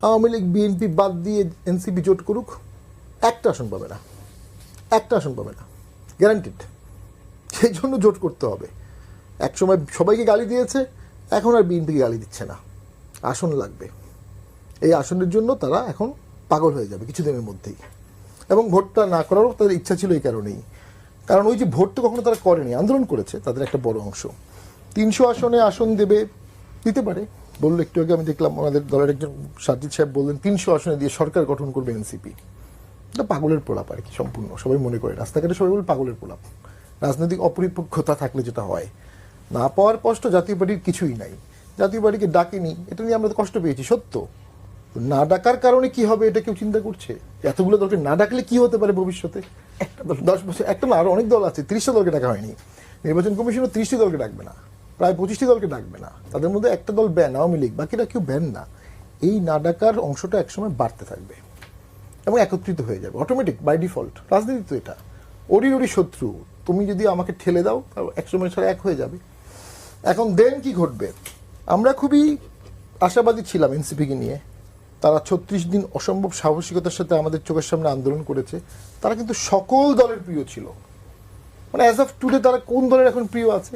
Awami League BNP বাদ দিয়ে NCP জোট করুক, একটা আসন পাবে না, একটা আসন পাবে না, গ্যারান্টিড। সেই জন্য জোট করতে হবে। একসময় সবাইকে গালি দিয়েছে, এখন আর বিএনপিকে গালি দিচ্ছে না, আসন লাগবে। এই আসনের জন্য তারা এখন পাগল হয়ে যাবে কিছুদিনের মধ্যেই। এবং ভোটটা না করারও তাদের ইচ্ছা ছিল এই কারণেই, কারণ ওই যে ভোট তো কখনো তারা করেনি, আন্দোলন করেছে তাদের একটা বড় অংশ। 300 আসনে আসন দেবে, দিতে পারে বললো। একটু আগে আমি দেখলাম আমাদের দলের একজন সাজিদ সাহেব বললেন 300 আসনে দিয়ে সরকার গঠন করবে এনসিপি। এটা পাগলের প্রলাপ আর কি, সম্পূর্ণ সবাই মনে করে, রাস্তাঘাটে সবাই বলে পাগলের প্রলাপ। রাজনৈতিক অপরিপক্কতা থাকলে যেটা হয়, না পাওয়ার কষ্ট জাতীয় পার্টির কিছুই নাই। জাতীয় পার্টিকে ডাকেনি, এটা নিয়ে আমরা তো কষ্ট পেয়েছি, সত্য। না ডাকার কারণে কি হবে এটা কেউ চিন্তা করছে? এতগুলো দলকে না ডাকলে কি হতে পারে ভবিষ্যতে? একটা দল 10 বছর, একটা না আরো অনেক দল আছে, 30টা দলকে ডাকা হয়নি। নির্বাচন কমিশনও 30টি দলকে ডাকবে না, প্রায় 25টি দলকে ডাকবে না। তাদের মধ্যে একটা দল ব্যান, আওয়ামী লীগ, বাকিরা কেউ ব্যান না। এই না ডাকার অংশটা একসময় বাড়তে থাকবে এবং একত্রিত হয়ে যাবে অটোমেটিক, বাই ডিফল্ট। রাজনীতি তো এটা, ওরি শত্রু। তুমি যদি আমাকে ঠেলে দাও, একসময় ছাড়া এক হয়ে যাবে। এখন দেন কি ঘটবে? আমরা খুবই আশাবাদী ছিলাম এনসিপিকে নিয়ে। তারা 36 দিন অসম্ভব সাহসিকতার সাথে আমাদের চোখের সামনে আন্দোলন করেছে। তারা কিন্তু সকল দলের প্রিয় ছিল। মানে অ্যাজ অফ টুডে তারা কোন দলের এখন প্রিয় আছে?